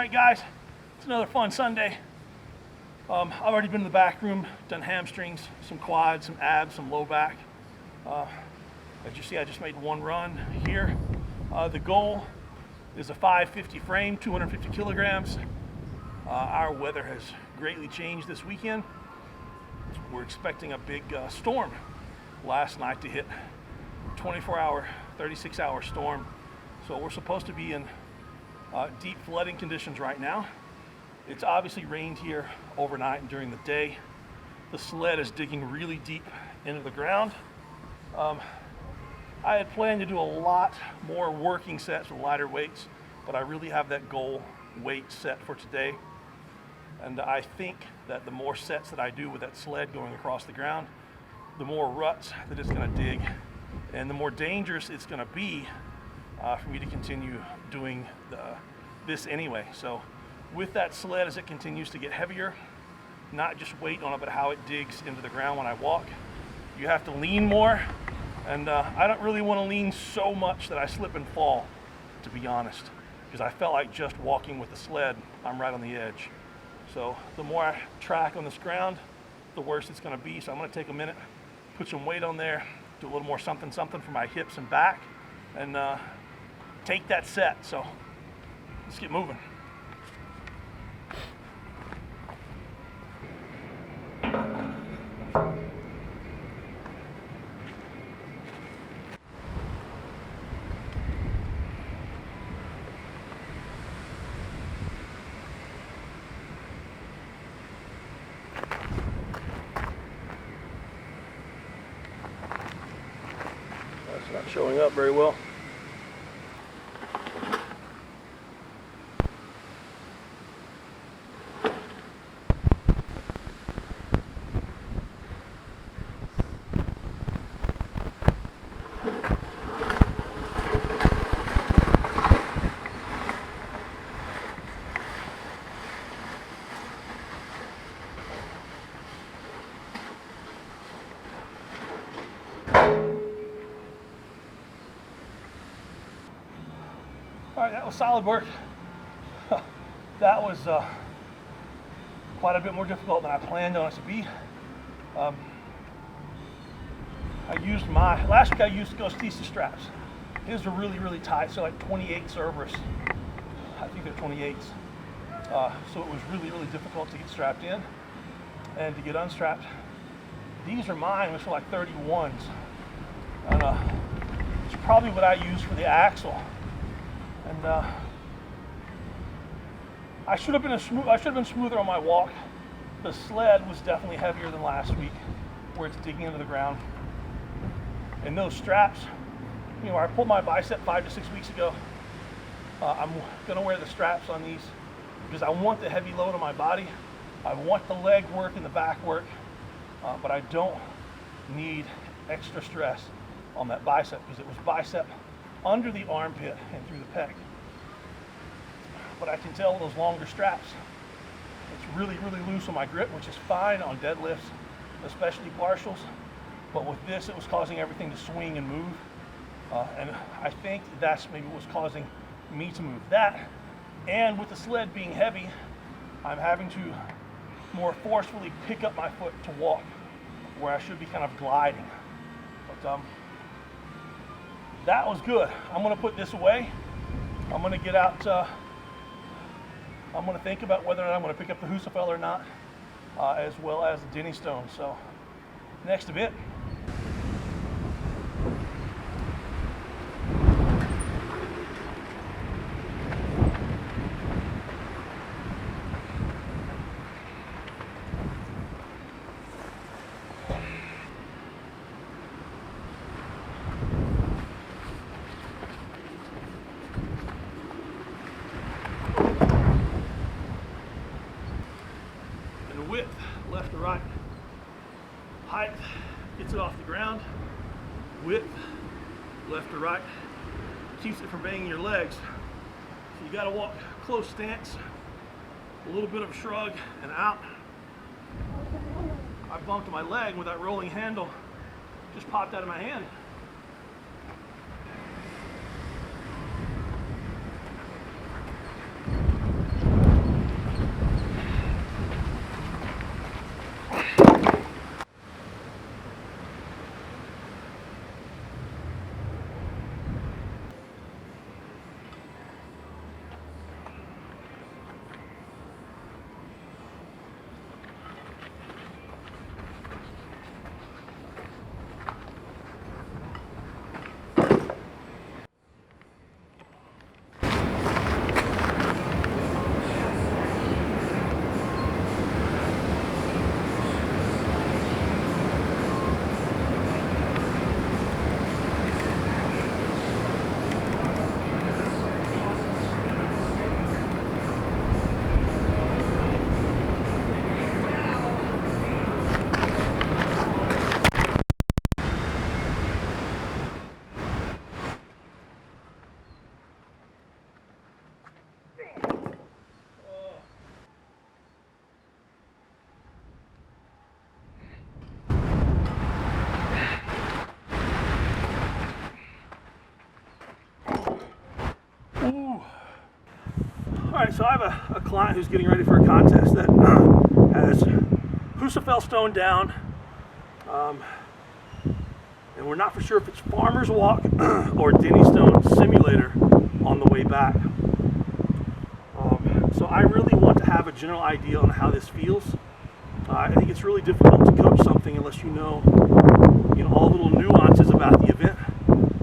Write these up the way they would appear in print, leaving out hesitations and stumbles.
right, guys, it's another fun Sunday. I've already been in the back room, done hamstrings, some quads, some abs, some low back. As you see, I just made one run here. The goal is a 550 frame, 250 kilograms. Our weather has greatly changed this weekend. We're expecting a big storm last night to hit 24-hour, 36-hour storm. So we're supposed to be in deep flooding conditions right now. It's obviously rained here overnight and during the day. The sled is digging really deep into the ground. I had planned to do a lot more working sets with lighter weights, but I really have that goal weight set for today. And I think that the more sets that I do with that sled going across the ground, the more ruts that it's going to dig, and the more dangerous it's going to be for me to continue doing this anyway. So with that sled, as it continues to get heavier, not just weight on it, but how it digs into the ground when I walk, you have to lean more. And I don't really want to lean so much that I slip and fall, to be honest, because I felt like just walking with the sled, I'm right on the edge. So the more I track on this ground, the worse it's going to be. So I'm going to take a minute, put some weight on there, do a little more something for my hips and back, and take that set. So let's get moving. That's not showing up very well. All right, that was solid work. That was quite a bit more difficult than I planned on it to be. Last week I used Ghostisha straps. His are really, really tight, so like 28 Cerberus. I think they're 28s. So it was really, really difficult to get strapped in and to get unstrapped. These are mine, which are like 31s. And it's probably what I use for the axle. And I should have been smoother on my walk. The sled was definitely heavier than last week, where it's digging into the ground. And those straps, I pulled my bicep 5 to 6 weeks ago. I'm gonna wear the straps on these because I want the heavy load on my body. I want the leg work and the back work, but I don't need extra stress on that bicep because it was bicep under the armpit and through the pec. But I can tell with those longer straps, it's really, really loose on my grip, which is fine on deadlifts, especially partials. But with this, it was causing everything to swing and move. And I think that's maybe what was causing me to move. That, and with the sled being heavy, I'm having to more forcefully pick up my foot to walk, where I should be kind of gliding. But that was good. I'm gonna put this away. I'm gonna get out, I'm gonna think about whether or not I'm gonna pick up the Husafell or not, as well as the Denny Stone. So, next event. Width, left to right. Height gets it off the ground. Width, left to right. Keeps it from banging your legs. So you gotta walk close stance, a little bit of a shrug and out. I bumped my leg with that rolling handle, just popped out of my hand. Ooh. All right, so I have a client who's getting ready for a contest that has Husafell stone down, and we're not for sure if it's Farmer's Walk or Denny Stone Simulator on the way back. So I really want to have a general idea on how this feels. I think it's really difficult to coach something unless you know all the little nuances about the event.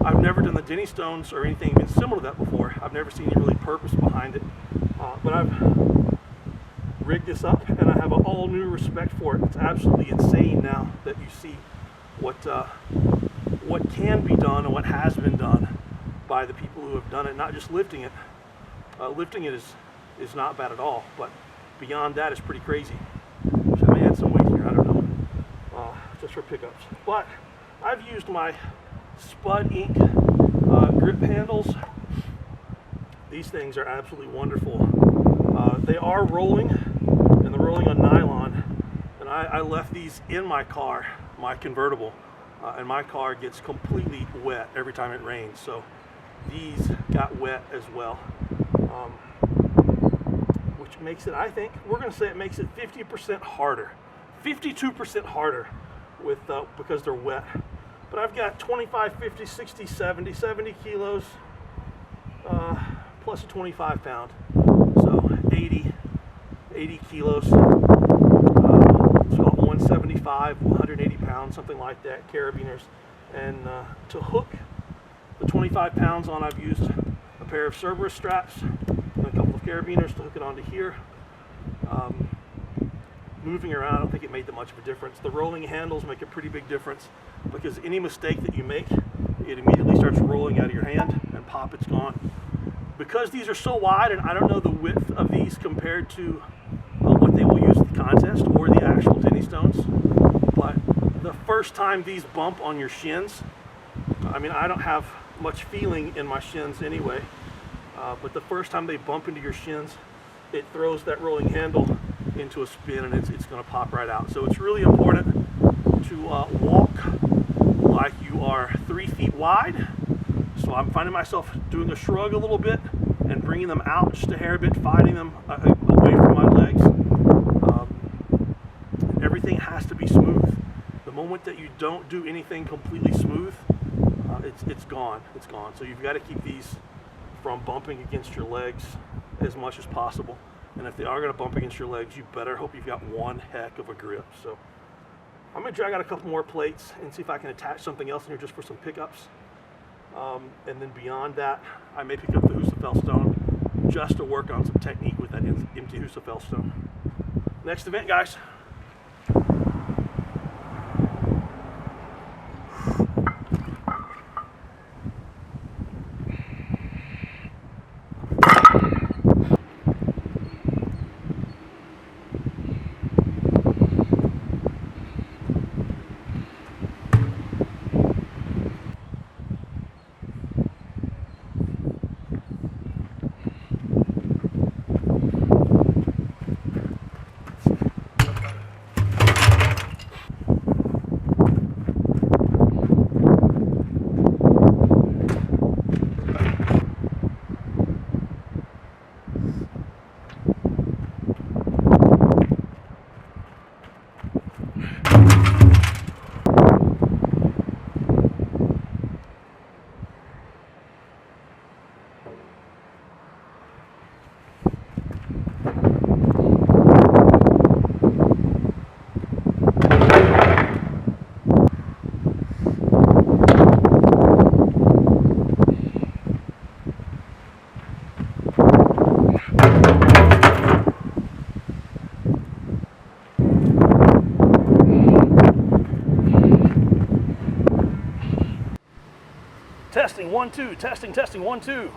I've never done the Denny Stones or anything even similar to that before. I've never seen any really purpose behind it. But I've rigged this up and I have an all new respect for it. It's absolutely insane now that you see what can be done and what has been done by the people who have done it, not just lifting it. Lifting it is not bad at all, but beyond that is pretty crazy. So I may add some weight here, I don't know, just for pickups. But I've used my Spud Ink grip handles. These things are absolutely wonderful. They are rolling, and they're rolling on nylon. And I left these in my car, my convertible, and my car gets completely wet every time it rains. So these got wet as well, which makes it, I think, we're going to say it makes it 50% harder, 52% harder with because they're wet. But I've got 25, 50, 60, 70 kilos, plus a 25 pound. So 80 kilos, it's called 175, 180 pounds, something like that, carabiners. And to hook the 25 pounds on, I've used a pair of Cerberus straps and a couple of carabiners to hook it onto here. Moving around, I don't think it made that much of a difference. The rolling handles make a pretty big difference because any mistake that you make, it immediately starts rolling out of your hand and pop, it's gone. Because these are so wide, and I don't know the width of these compared to what they will use at the contest or the actual Denny Stones, but the first time these bump on your shins, I mean, I don't have much feeling in my shins anyway, but the first time they bump into your shins, it throws that rolling handle into a spin, and it's going to pop right out. So it's really important to walk like you are 3 feet wide. So I'm finding myself doing a shrug a little bit and bringing them out just a hair bit, fighting them away from my legs. Everything has to be smooth. The moment that you don't do anything completely smooth, it's gone. It's gone. So you've got to keep these from bumping against your legs as much as possible. And if they are going to bump against your legs, you better hope you've got one heck of a grip. So I'm going to drag out a couple more plates and see if I can attach something else in here just for some pickups. And then beyond that, I may pick up the Husafell stone just to work on some technique with that empty Husafell stone. Next event, guys. Testing, 1, 2, testing, 1, 2.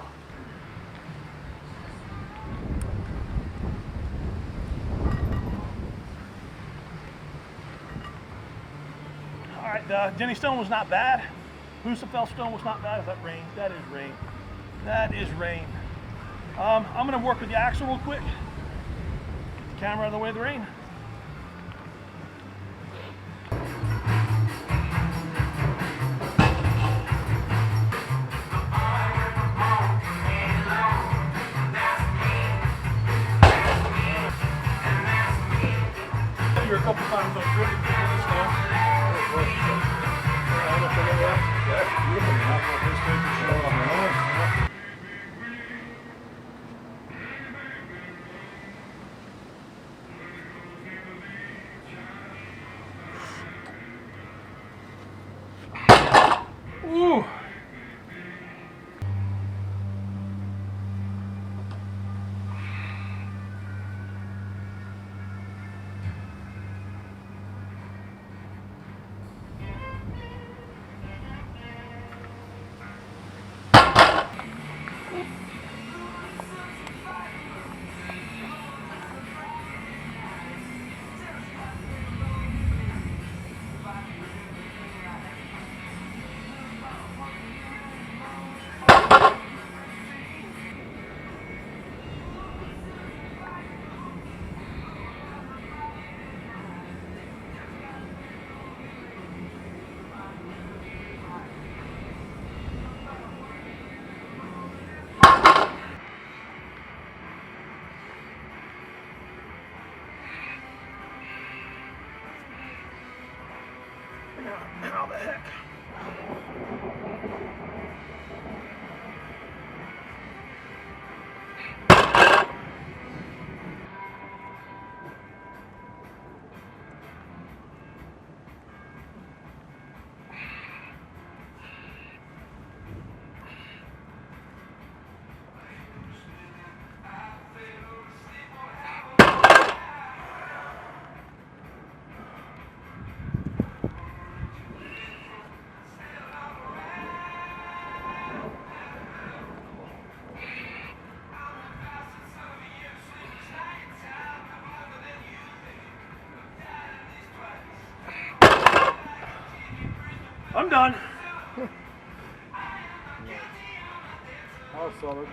All right, Denny Stone was not bad. Husafell stone was not bad. Is that rain? That is rain. That is rain. I'm gonna work with the axle real quick. Get the camera out of the way of the rain. How the heck? I'm done. That was solid.